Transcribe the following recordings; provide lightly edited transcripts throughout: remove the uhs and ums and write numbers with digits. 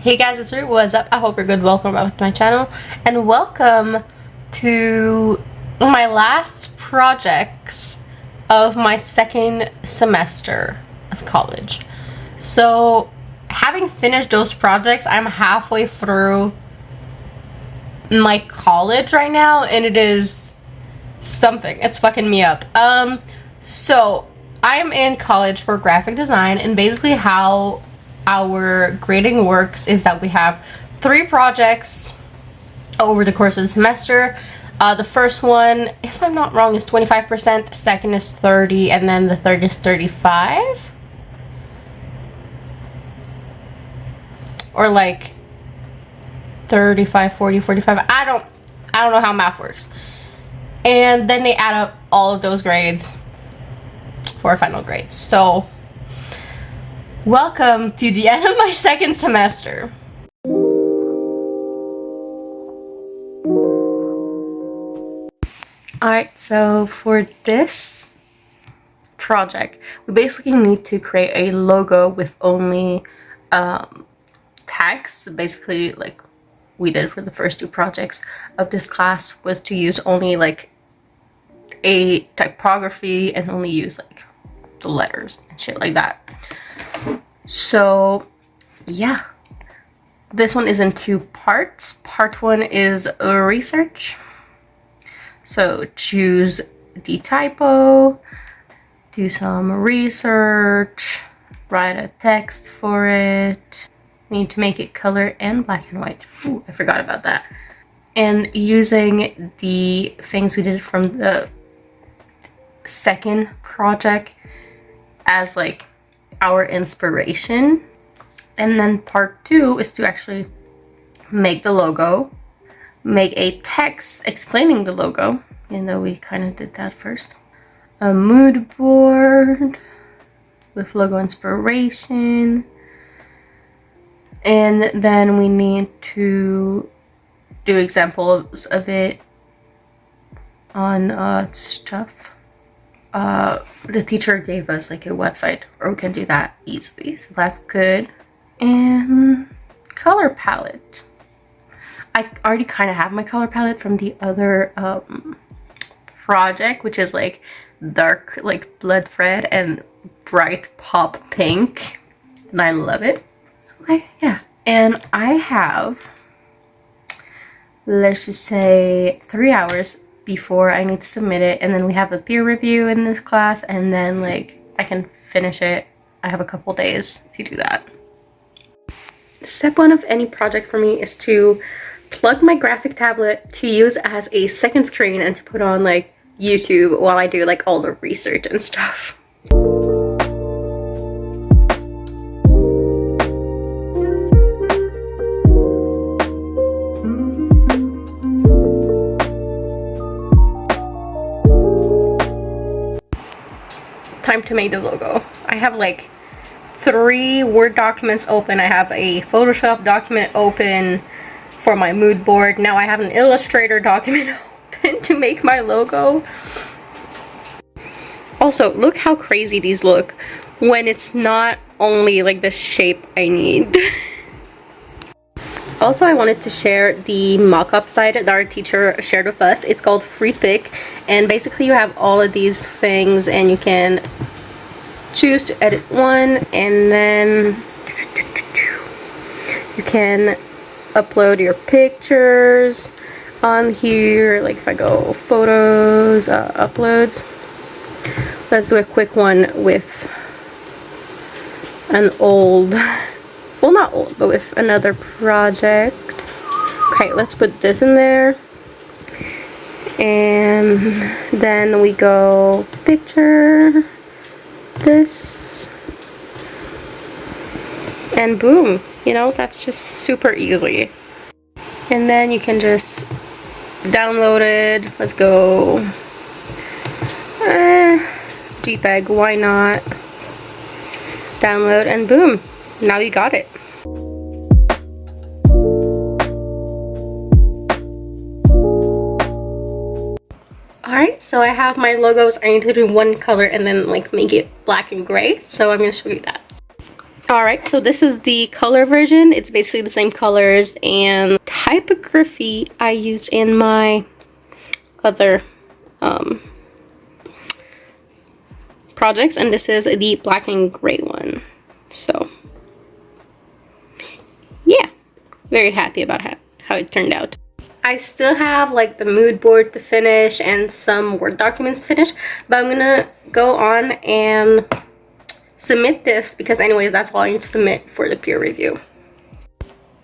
Hey guys, it's Rue. What's up? I hope you're good. Welcome back to my channel and welcome to my last projects of my second semester of college. So having finished those projects, I'm halfway through my college right now and it is something. It's fucking me up. So I'm in college for graphic design, and basically how our grading works is that we have 3 projects over the course of the semester. The first one, if I'm not wrong, is 25%, second is 30, and then the third is 35, or like 35, 40, 45. I don't know how math works. And then they add up all of those grades for a final grade. So welcome to the end of my second semester. Alright, so for this project, we basically need to create a logo with only tags. Basically, like we did for the first 2 projects of this class, was to use only like a typography and only use like the letters and shit like that. So yeah, this one is in 2 parts. Part 1 is research. So choose the typo, do some research, write a text for it. We need to make it color and black and white. Ooh, I forgot about that. And using the things we did from the second project as like our inspiration. And then part 2 is to actually make the logo, make a text explaining the logo, even though we kind of did that first. A mood board with logo inspiration. And then we need to do examples of it on stuff. The teacher gave us like a website, or we can do that easily, so that's good. And color palette. I already kind of have my color palette from the other project, which is like dark like blood red and bright pop pink, and I love it. Okay, yeah. And I have, let's just say, 3 hours before I need to submit it, and then we have a peer review in this class, and then like I can finish it. I have a couple days to do that. Step 1 of any project for me is to plug my graphic tablet to use as a second screen and to put on like YouTube while I do like all the research and stuff. Time to make the logo. I have like 3 Word documents open. I have a Photoshop document open for my mood board. Now I have an Illustrator document open to make my logo. Also, look how crazy these look when it's not only like the shape I need. Also, I wanted to share the mock-up site that our teacher shared with us. It's called Freepik, and basically you have all of these things and you can choose to edit one, and then you can upload your pictures on here. Like if I go photos, uploads. Let's do a quick one with an old, well not old, but with another project. Okay, let's put this in there. And then we go picture, this, and boom, you know, that's just super easy. And then you can just download it. Let's go JPEG, why not? Download, and boom, now you got it. Alright, so I have my logos. I need to do one color and then like make it black and gray, so I'm going to show you that. Alright, so this is the color version. It's basically the same colors and typography I used in my other projects, and this is the black and gray one. So yeah, very happy about how it turned out. I still have like the mood board to finish and some Word documents to finish, but I'm gonna go on and submit this because anyways, that's all I need to submit for the peer review.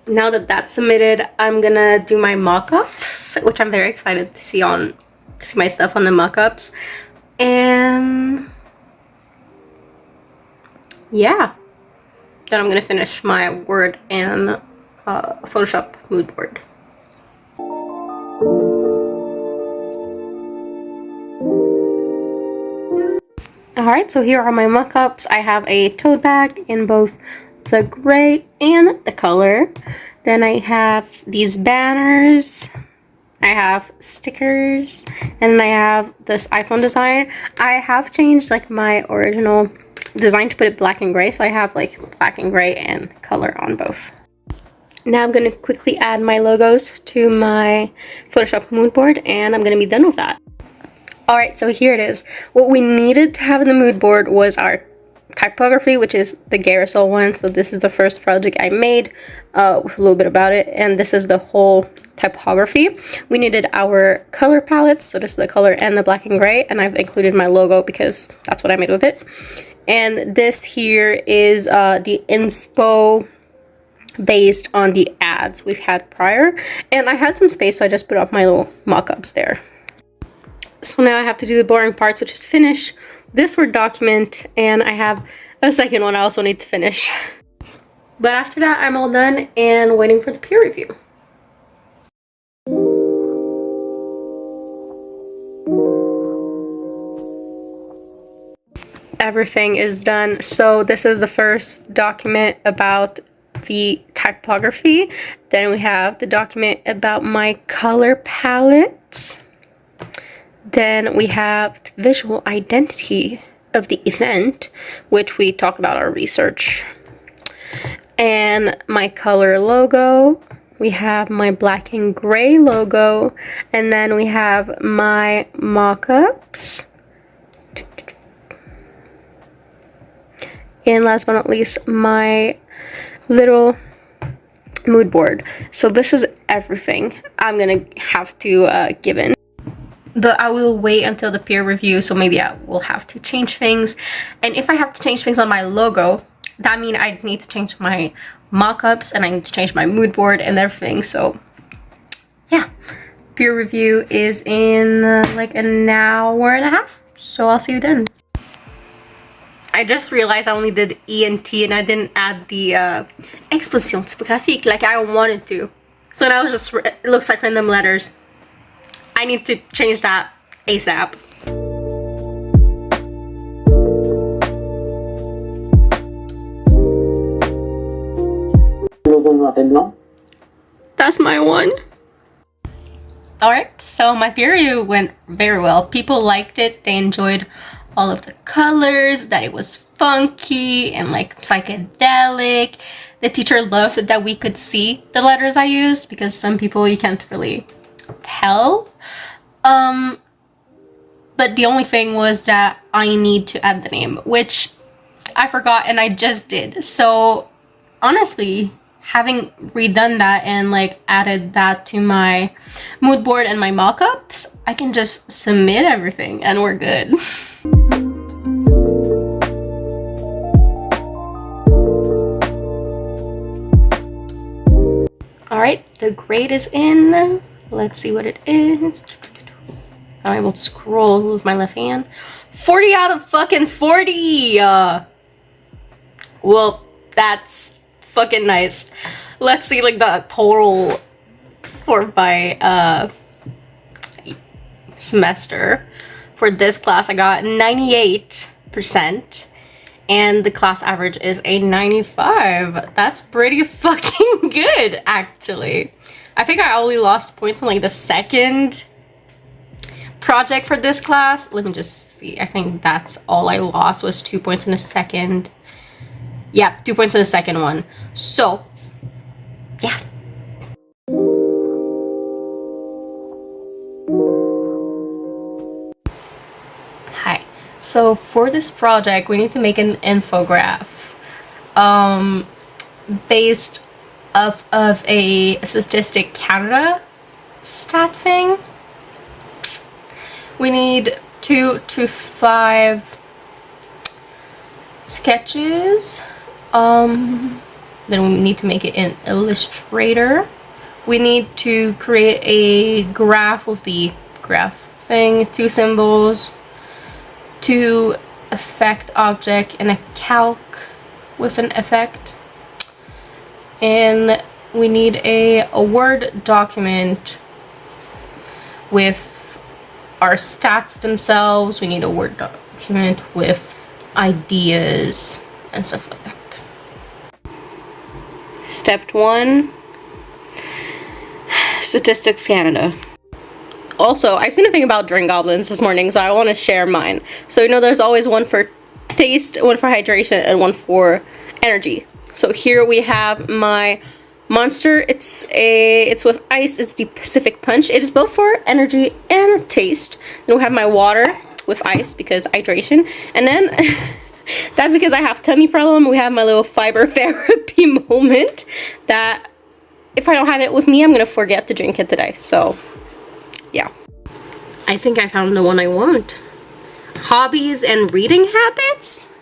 Now that that's submitted, I'm gonna do my mock-ups, which I'm very excited to see my stuff on the mock-ups. And yeah, then I'm gonna finish my Word and Photoshop mood board. Alright, so here are my mock-ups. I have a tote bag in both the gray and the color. Then I have these banners. I have stickers. And then I have this iPhone design. I have changed like my original design to put it black and gray. So I have like black and gray and color on both. Now I'm going to quickly add my logos to my Photoshop mood board and I'm going to be done with that. Alright, so here it is. What we needed to have in the mood board was our typography, which is the Garrisol one. So this is the first project I made with a little bit about it. And this is the whole typography. We needed our color palettes. So this is the color and the black and gray. And I've included my logo because that's what I made with it. And this here is the inspo based on the ads we've had prior. And I had some space, so I just put up my little mock-ups there. So now I have to do the boring parts, which is finish this Word document, and I have a second one I also need to finish. But after that, I'm all done and waiting for the peer review. Everything is done. So this is the first document about the typography. Then we have the document about my color palettes. Then we have the visual identity of the event, which we talk about our research. And my color logo. We have my black and gray logo. And then we have my mock-ups. And last but not least, my little mood board. So this is everything I'm gonna have to give in. But I will wait until the peer review, so maybe I will have to change things. And if I have to change things on my logo, that means I need to change my mock-ups and I need to change my mood board and everything. So yeah, peer review is in like an hour and a half. So I'll see you then. I just realized I only did E and T and I didn't add the exposition typographique like I wanted to. So now it's just, it looks like random letters. I need to change that ASAP. That's my one. Alright, so my peer review went very well. People liked it. They enjoyed all of the colors, that it was funky and like psychedelic. The teacher loved that we could see the letters I used because some people you can't really tell. But the only thing was that I need to add the name, which I forgot and I just did. So honestly, having redone that and like added that to my mood board and my mock-ups, I can just submit everything and we're good. Alright, the grade is in. Let's see what it is. I'm able to scroll with my left hand. 40 out of fucking 40! Well, that's fucking nice. Let's see like the total for my semester. For this class, I got 98%. And the class average is a 95. That's pretty fucking good, actually. I think I only lost points on like the second project for this class. Let me just see. I think that's all I lost was 2 points in the second. Yeah, 2 points in the second one. So, yeah. Hi. So for this project, we need to make an infographic based off of a Statistic Canada stat thing. We need 2 to 5 sketches. Then we need to make it in Illustrator. We need to create a graph with the graph thing, 2 symbols, 2 effect object, and a calc with an effect. And we need a Word document with our stats themselves. We need a Word document with ideas and stuff like that. Step 1, Statistics Canada. Also, I've seen a thing about drink goblins this morning, so I want to share mine. So, you know, there's always one for taste, one for hydration, and one for energy. So here we have my Monster. It's with ice. It's the Pacific Punch. It is both for energy and taste. Then we have my water with ice because hydration. And then that's because I have tummy problem. We have my little fiber therapy moment that if I don't have it with me, I'm gonna forget to drink it today. So yeah, I think I found the one I want. Hobbies and reading habits?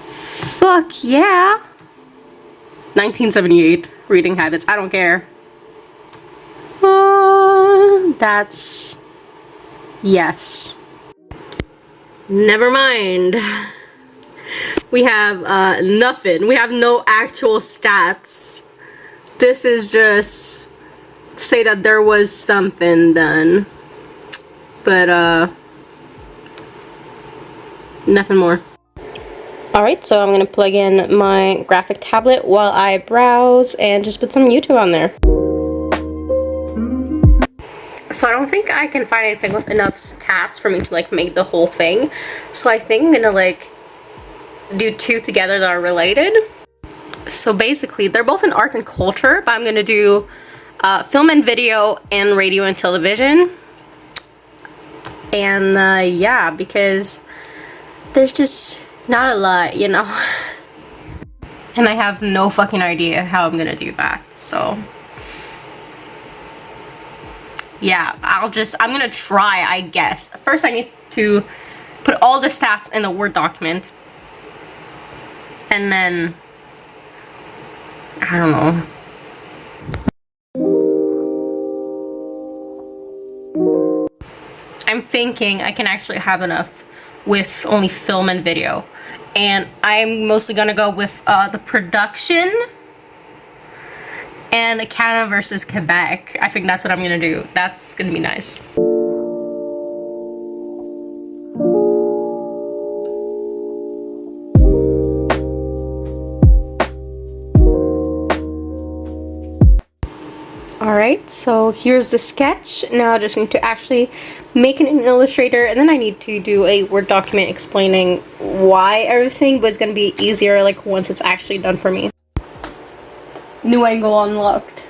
Fuck yeah. 1978 reading habits. I don't care. That's yes. Never mind. We have nothing. We have no actual stats. This is just say that there was something done, but nothing more. Alright, so I'm gonna plug in my graphic tablet while I browse and just put some YouTube on there. So I don't think I can find anything with enough stats for me to like make the whole thing. So I think I'm gonna like do 2 together that are related. So basically they're both in art and culture, but I'm gonna do film and video and radio and television. And yeah, because there's just not a lot, you know. And I have no fucking idea how I'm gonna do that, so yeah, I'm gonna try, I guess. First I need to put all the stats in a Word document, and then I don't know. I'm thinking I can actually have enough with only film and video. And I'm mostly gonna go with the production and Canada versus Quebec. I think that's what I'm gonna do. That's gonna be nice. Alright, so here's the sketch. Now I just need to actually make it in Illustrator, and then I need to do a Word document explaining why everything, but it's gonna be easier like once it's actually done for me. New angle unlocked.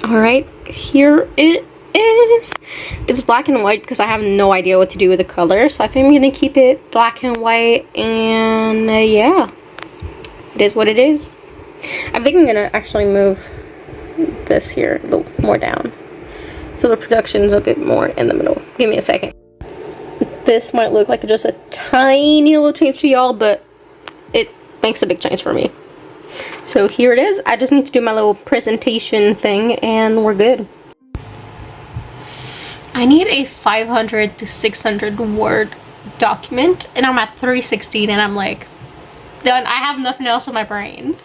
Alright, here it is. It's black and white because I have no idea what to do with the color, so I think I'm gonna keep it black and white, and yeah, it is what it is. I think I'm gonna actually move this here a little more down so the production's a bit more in the middle. Give me a second. This might look like just a tiny little change to y'all, but it makes a big change for me. So here it is. I just need to do my little presentation thing and we're good. I need a 500 to 600 word document, and I'm at 316 and I'm like done. I have nothing else in my brain.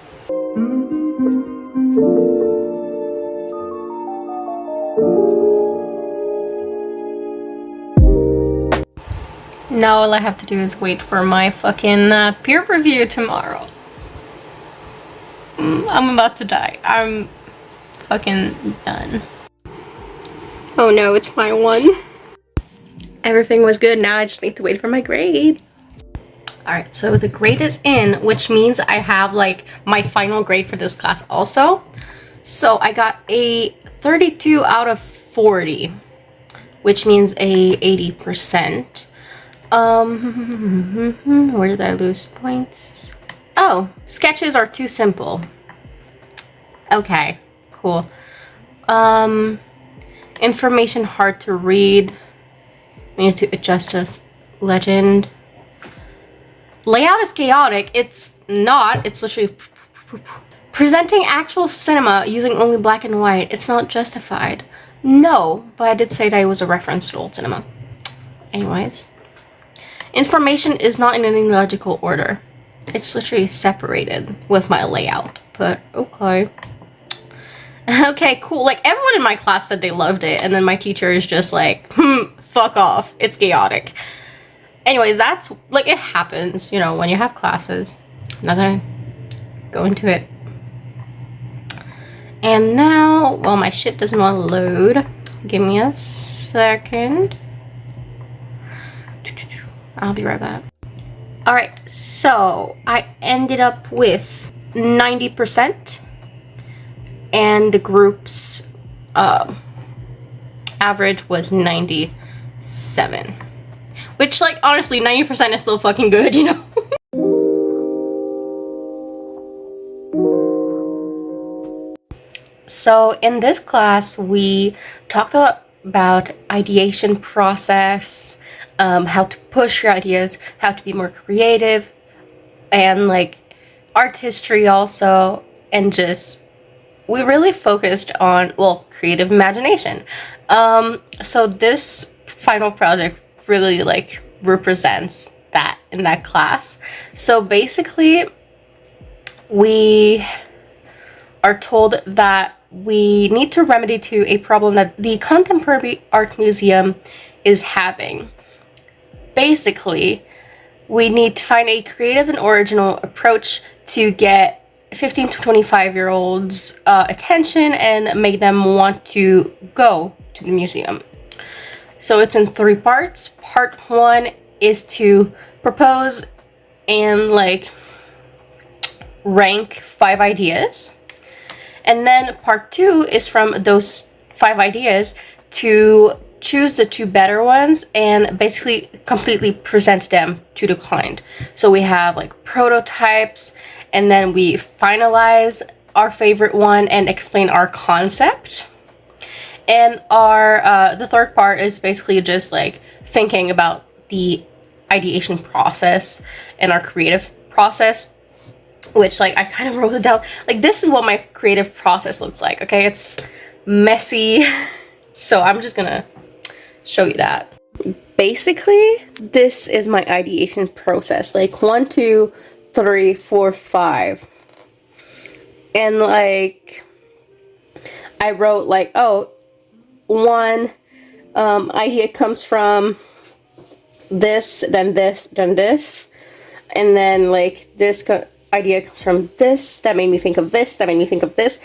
Now all I have to do is wait for my fucking peer review tomorrow. I'm about to die. I'm fucking done. Oh no, it's my one. Everything was good. Now I just need to wait for my grade. Alright, so the grade is in, which means I have like my final grade for this class also. So I got a 32 out of 40, which means a 80%. Where did I lose points? Oh, sketches are too simple. Okay, cool. Information hard to read. We need to adjust this legend. Layout is chaotic. It's not. It's literally presenting actual cinema using only black and white. It's not justified. No, but I did say that it was a reference to old cinema. Anyways. Information is not in any logical order. It's literally separated with my layout. But okay. Okay, cool. Like, everyone in my class said they loved it, and then my teacher is just like, fuck off. It's chaotic. Anyways, that's, like, it happens, you know, when you have classes. I'm not gonna go into it. And now, well, my shit doesn't want to load. Give me a second. I'll be right back. Alright, so I ended up with 90%. And the group's average was 97. Which, like, honestly, 90% is still fucking good, you know? So in this class, we talked a lot about ideation process, how to push your ideas, how to be more creative, and, like, art history also, and just... we really focused on, well, creative imagination. So this final project really, like, represents that in that class. So basically, we are told that we need to remedy to a problem that the Contemporary Art Museum is having. Basically, we need to find a creative and original approach to get 15 to 25-year-olds attention and make them want to go to the museum. So it's in 3 parts. Part 1 is to propose and, like, rank 5 ideas. And then part 2 is from those 5 ideas to choose the 2 better ones and basically completely present them to the client. So we have, like, prototypes, and then we finalize our favorite one and explain our concept. And our the third part is basically just, like, thinking about the ideation process and our creative process, which, like, I kind of wrote it down. Like, this is what my creative process looks like, okay? It's messy, so I'm just gonna show you that. Basically, this is my ideation process. Like, 1, 2, 3, 4, 5. And, like, I wrote, like, oh, one idea comes from this, then this, then this. And then, like, this idea comes from this, that made me think of this, that made me think of this.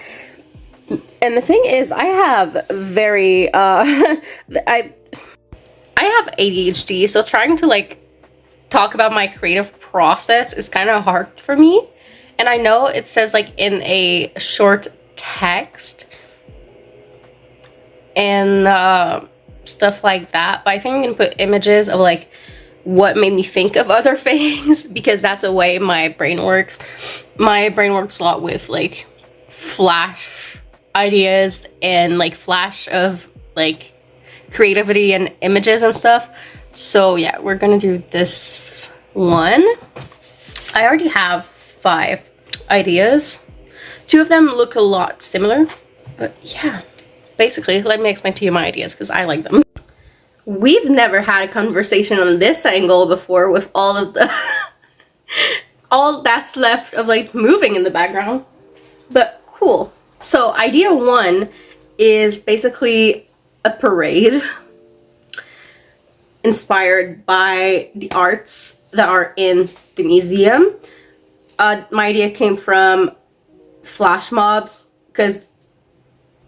And the thing is, I have very, I have ADHD, so trying to, like, talk about my creative process is kind of hard for me. And I know it says, like, in a short text and stuff like that, but I think I'm gonna put images of, like, what made me think of other things, because that's the way my brain works. My brain works a lot with, like, flash ideas and, like, flash of, like, creativity and images and stuff. So yeah, we're gonna do this one. I already have 5 ideas. 2 of them look a lot similar, but yeah. Basically, let me explain to you my ideas because I like them. We've never had a conversation on this angle before with all of the all that's left of, like, moving in the background, but cool. So idea 1 is basically a parade. inspired by the arts that are in the museum. My idea came from flash mobs, because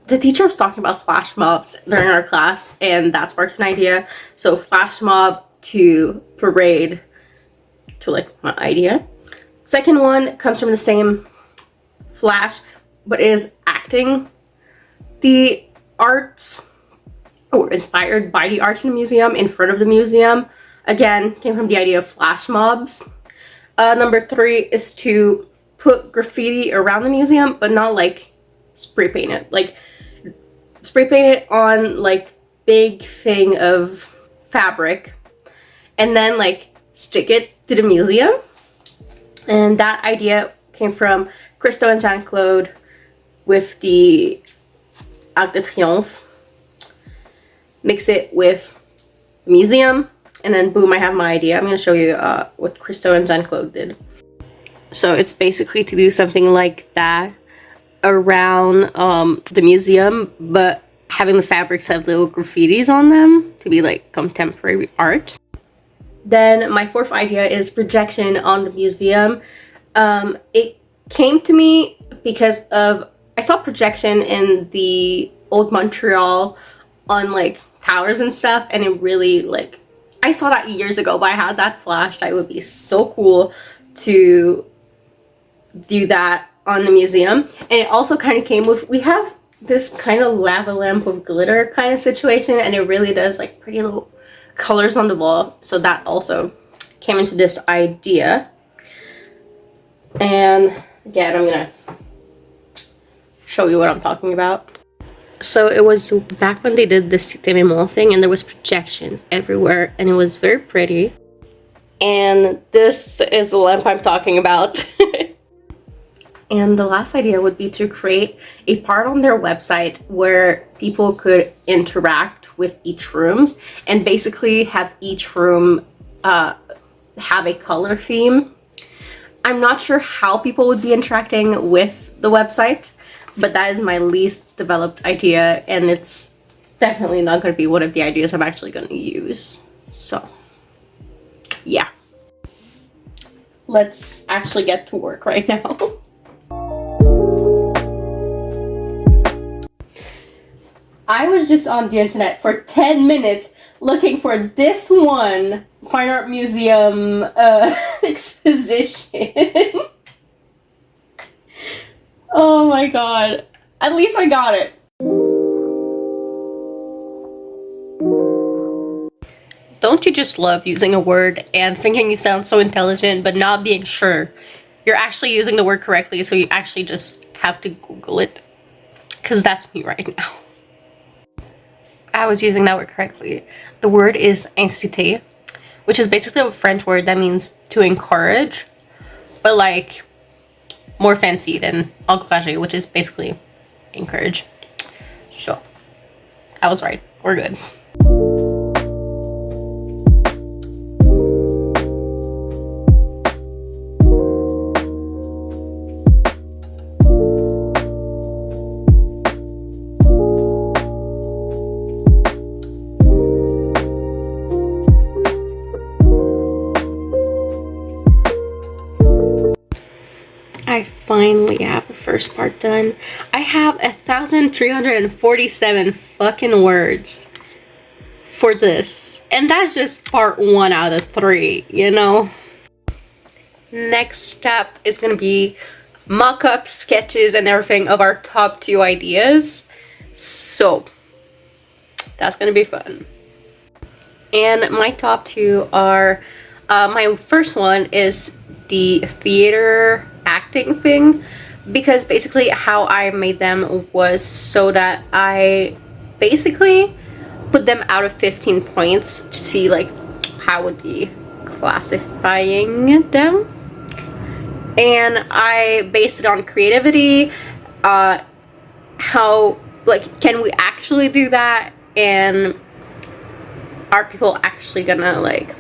the teacher was talking about flash mobs during our class, and that sparked an idea. So flash mob to parade to like my idea. Second one comes from the same flash, but is acting the arts, or inspired by the arts in the museum, in front of the museum. Again, came from the idea of flash mobs. Number 3 is to put graffiti around the museum, but not like spray paint it. Like spray paint it on like big thing of fabric, and then like stick it to the museum. And that idea came from Christo and Jean-Claude with the Arc de Triomphe. Mix it with the museum, and then boom, I have my idea. I'm going to show you what Christo and Jean-Claude did. So it's basically to do something like that around the museum, but having the fabrics have little graffitis on them to be like contemporary art. Then my 4th idea is projection on the museum. It came to me because of, I saw projection in the old Montreal on like towers and stuff, and it really like, I saw that years ago, but I had that flash that it would be so cool to do that on the museum. And it also kind of came with, we have this kind of lava lamp with glitter kind of situation, and it really does like pretty little colors on the wall. So that also came into this idea. And again, I'm gonna show you what I'm talking about. So it was back when they did the Cité Mémoire thing, and there was projections everywhere, and it was very pretty. And this is the lamp I'm talking about. And the last idea would be to create a part on their website where people could interact with each rooms, and basically have each room have a color theme. I'm not sure how people would be interacting with the website, but that is my least developed idea, and it's definitely not going to be one of the ideas I'm actually going to use. So yeah, let's actually get to work right now. I was just on the internet for 10 minutes looking for this one fine art museum exposition. Oh my god. At least I got it. Don't you just love using a word and thinking you sound so intelligent but not being sure you're actually using the word correctly, so you actually just have to Google it? Because that's me right now. I was using that word correctly. The word is inciter, which is basically a French word that means to encourage, but like more fancy than encourager, which is basically encourage. So I was right. We're good. I finally have the first part done. I have 1,347 fucking words for this, and that's just part 1 out of 3, you know? Next step is gonna be mock-ups, sketches, and everything of our top 2 ideas. So that's gonna be fun. And my top 2 are, my first one is the theater acting thing, because basically how I made them was so that I basically put them out of 15 points to see like how I would be classifying them, and I based it on creativity, how like can we actually do that, and are people actually gonna like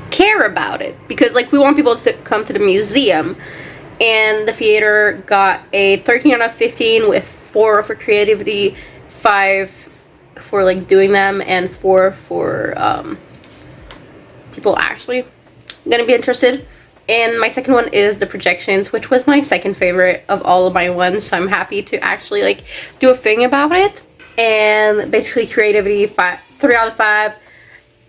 care about it, because like we want people to come to the museum. And the theater got a 13 out of 15 with 4 for creativity, 5 for like doing them, and 4 for people actually gonna be interested. And my second one is the projections, which was my second favorite of all of my ones. So I'm happy to actually like do a thing about it. And basically creativity, 3 out of 5.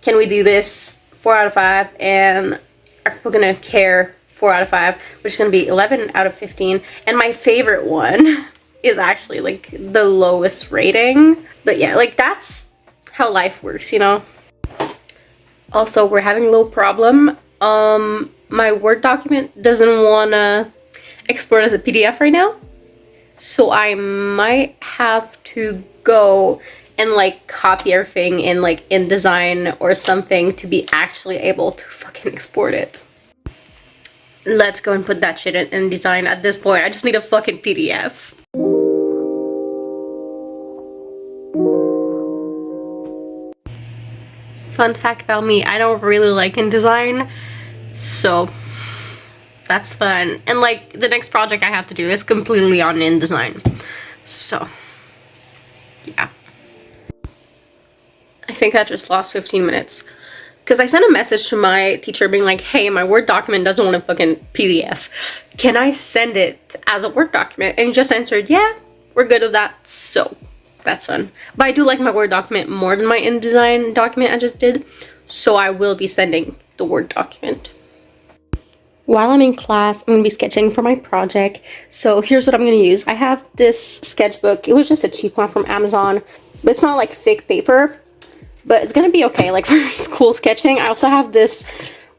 Can we do this? 4 out of 5. And are people gonna care? 4 out of 5, which is gonna be 11 out of 15. And my favorite one is actually like the lowest rating. But yeah, like that's how life works, you know? Also, we're having a little problem. My Word document doesn't wanna export as a PDF right now. So I might have to go and like copy everything in like InDesign or something to be actually able to fucking export it. Let's go and put that shit in InDesign at this point. I just need a fucking PDF. Fun fact about me, I don't really like InDesign, so that's fun. And like the next project I have to do is completely on InDesign, so yeah. I think I just lost 15 minutes because I sent a message to my teacher being like, hey, my Word document doesn't want a fucking PDF. Can I send it as a Word document? And he just answered, yeah, we're good with that. So that's fun. But I do like my Word document more than my InDesign document I just did. So I will be sending the Word document. While I'm in class, I'm going to be sketching for my project. So here's what I'm going to use. I have this sketchbook. It was just a cheap one from Amazon. But it's not like thick paper. But it's going to be okay, like for school sketching. I also have this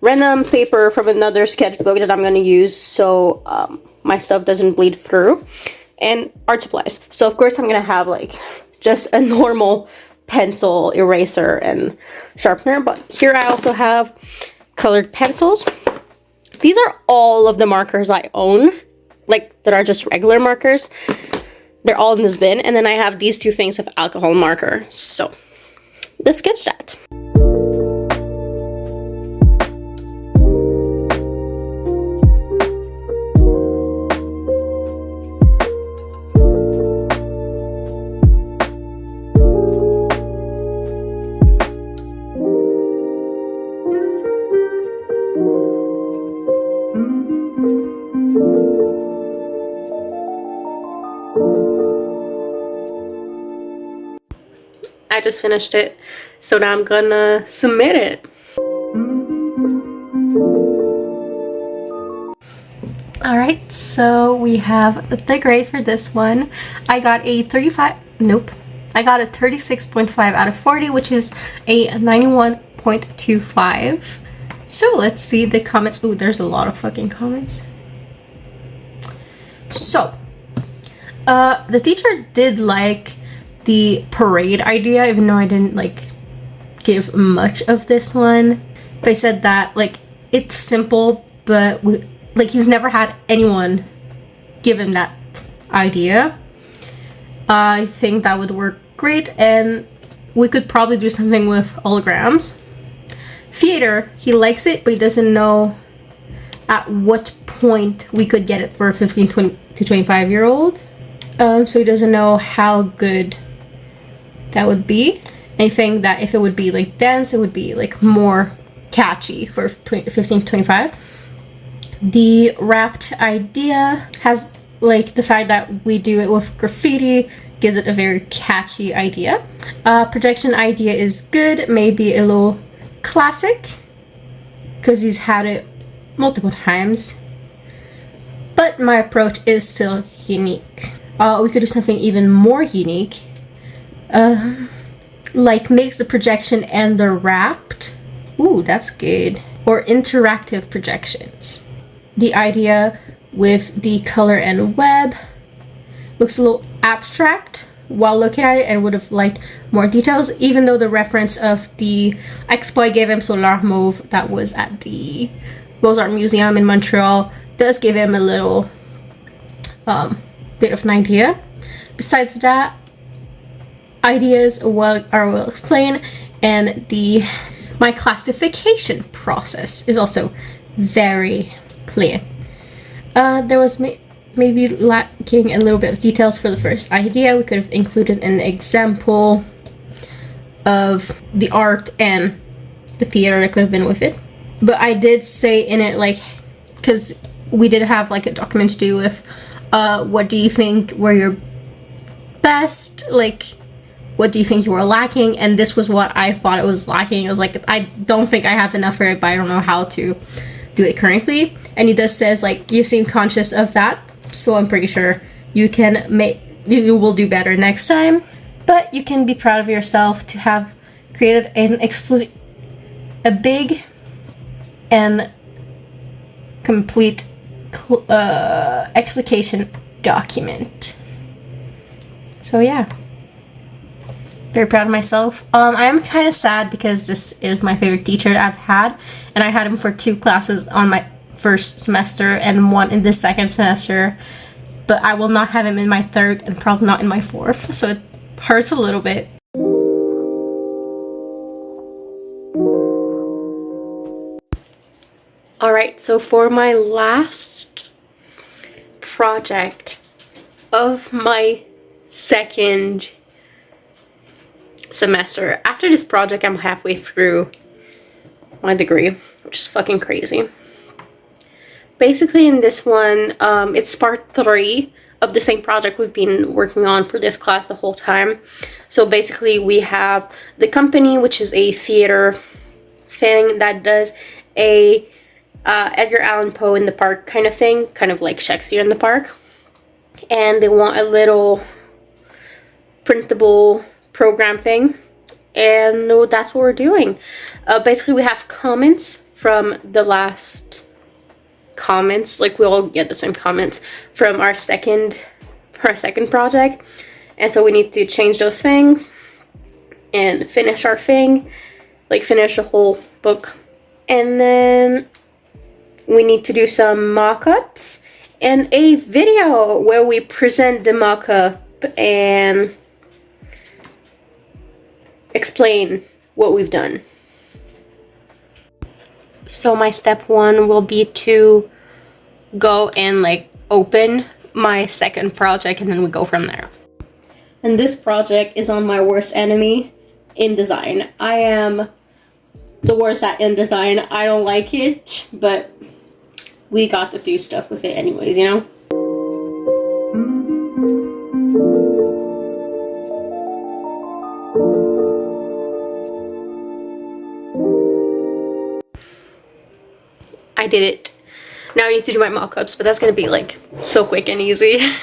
random paper from another sketchbook that I'm going to use so my stuff doesn't bleed through. And art supplies. So of course I'm gonna have like just a normal pencil, eraser, and sharpener. But here I also have colored pencils. These are all of the markers I own, like that are just regular markers. They're all in this bin. And then I have these 2 things of alcohol marker. So let's sketch that. I just finished it, so now I'm gonna submit it. Alright, so we have the grade for this one. I got a 36.5 out of 40, which is a 91.25. So let's see the comments. Ooh, there's a lot of fucking comments. So, the teacher did like the parade idea, even though I didn't like give much of this one. They said that like it's simple, but like he's never had anyone give him that idea. I think that would work great, and we could probably do something with holograms. Theater, he likes it, but he doesn't know at what point we could get it for a 15 to 25-year-old. So he doesn't know how good that would be. I think that if it would be like dance, it would be like more catchy for 15 to 25. The wrapped idea has like the fact that we do it with graffiti gives it a very catchy idea. Projection idea is good, maybe a little classic because he's had it multiple times, but my approach is still unique. We could do something even more unique, like makes the projection and the wrapped. Ooh, that's good. Or interactive projections. The idea with the color and web looks a little abstract while looking at it, and would have liked more details, even though the reference of the expo I gave him, Solar Mauve, that was at the Beaux-Arts Museum in Montreal, does give him a little bit of an idea. Besides that, ideas are well explained, and my classification process is also very clear. There was maybe lacking a little bit of details for the first idea. We could have included an example of the art and the theater that could have been with it. But I did say in it, like, because we did have like a document to do with what do you think were your best, like, what do you think you were lacking? And this was what I thought it was lacking. It was like, I don't think I have enough for it, but I don't know how to do it currently. And he just says, like, you seem conscious of that, so I'm pretty sure you will do better next time. But you can be proud of yourself to have created a big and complete explication document. So yeah, very proud of myself. I'm kind of sad because this is my favorite teacher I've had, and I had him for 2 classes on my first semester and 1 in the second semester, but I will not have him in my 3rd and probably not in my 4th, so it hurts a little bit. Alright, so for my last project of my 2nd semester, after this project I'm halfway through my degree, which is fucking crazy. Basically in this one, it's part 3 of the same project we've been working on for this class the whole time. So basically we have the company, which is a theater thing that does a Edgar Allan Poe in the Park kind of thing, kind of like Shakespeare in the Park. And they want a little printable program thing, and that's what we're doing. Basically we have comments from the last comments, like we all get the same comments from our second project, and so we need to change those things and finish our thing, like finish the whole book. And then we need to do some mock-ups and a video where we present the mock-up and explain what we've done. So my step 1 will be to go and like open my 2nd project, and then we go from there. And this project is on my worst enemy, InDesign. I am the worst at InDesign. I don't like it, but we got to do stuff with it anyways, you know? I did it. Now I need to do my mock-ups, but that's gonna be like so quick and easy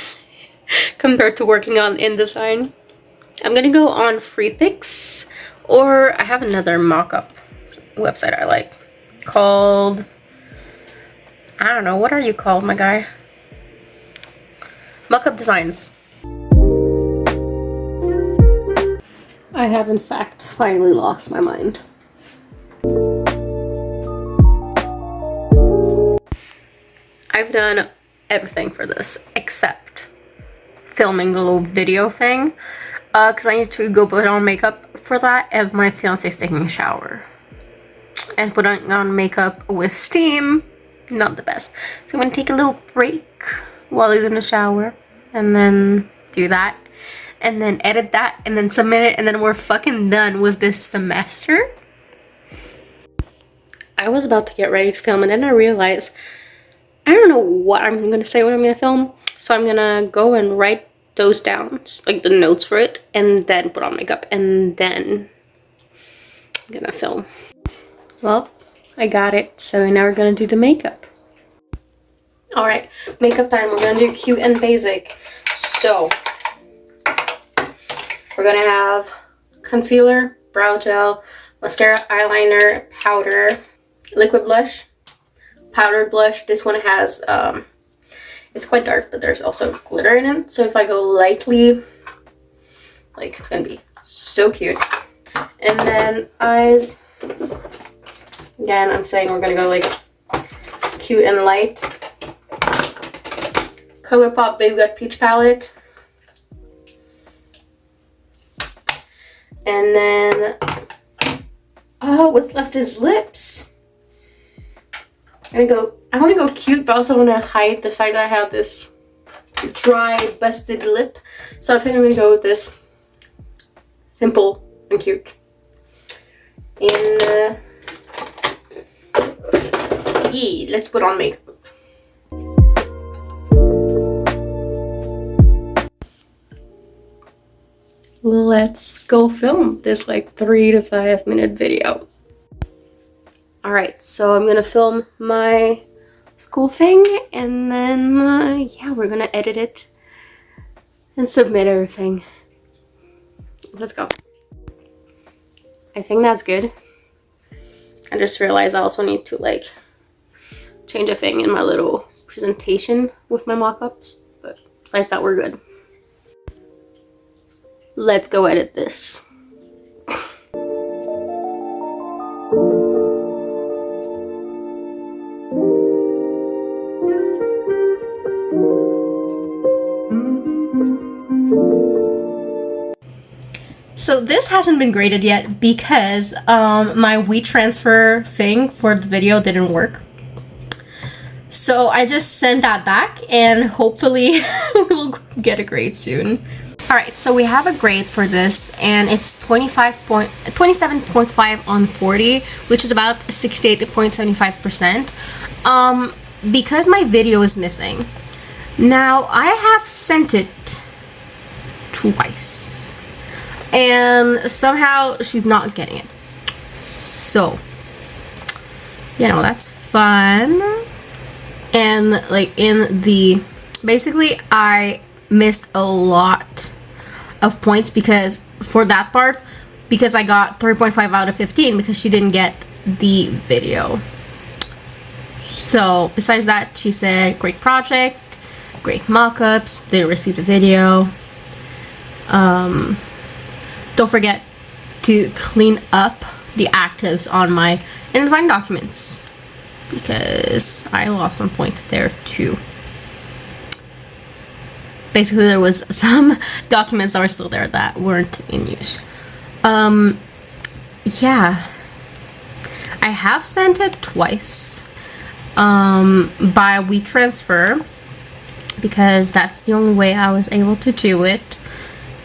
compared to working on InDesign. I'm gonna go on Freepik, or I have another mock-up website I like called, I don't know, what are you called, my guy? Mock-up Designs. I have in fact finally lost my mind. I've done everything for this except filming the little video thing, because I need to go put on makeup for that, and my fiance is taking a shower. And putting on makeup with steam, not the best. So I'm gonna take a little break while he's in the shower, and then do that, and then edit that, and then submit it, and then we're fucking done with this semester. I was about to get ready to film, and then I realized I don't know what I'm gonna say when I'm gonna film, so I'm gonna go and write those down, like the notes for it, and then put on makeup, and then I'm gonna film. Well, I got it, so now we're gonna do the makeup. Alright, makeup time. We're gonna do cute and basic. So we're gonna have concealer, brow gel, mascara, eyeliner, powder, liquid blush, powdered blush. This one has it's quite dark, but there's also glitter in it, so if I go lightly, like, it's gonna be so cute. And then eyes, again, I'm saying we're gonna go like cute and light. ColourPop Baby Got Peach palette. And then what's left is lips. I want to go cute, but also want to hide the fact that I have this dry, busted lip. So I think I'm going to go with this simple and cute. In yeah, let's put on makeup. Let's go film this like 3 to 5 minute video. All right, so I'm gonna film my school thing, and then yeah, we're gonna edit it and submit everything. Let's go. I think that's good. I just realized I also need to like change a thing in my little presentation with my mock-ups, but besides that, we're good. Let's go edit this. So this hasn't been graded yet because my WeTransfer thing for the video didn't work. So I just sent that back and hopefully we'll get a grade soon. Alright, so we have a grade for this and it's 27.5 on 40, which is about 68.75%. Because my video is missing. Now I have sent it twice. And somehow she's not getting it. So, you know, that's fun. And like basically I missed a lot of points because for that part, because I got 3.5 out of 15 because she didn't get the video. So besides that, she said great project, great mock-ups, didn't receive the video. Don't forget to clean up the actives on my InDesign documents because I lost some point there too. Basically, there was some documents that were still there that weren't in use. Yeah, I have sent it twice by WeTransfer because that's the only way I was able to do it.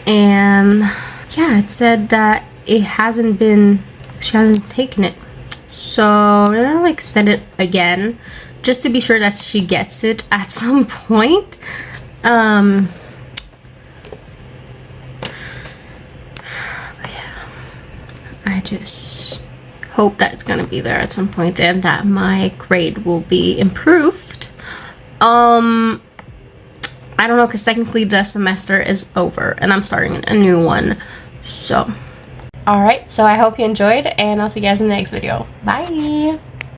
And yeah, it said that she hasn't taken it. So I'm gonna like send it again just to be sure that she gets it at some point. But yeah, I just hope that it's gonna be there at some point and that my grade will be improved. I don't know, because technically the semester is over and I'm starting a new one. So, alright, so I hope you enjoyed and I'll see you guys in the next video. Bye!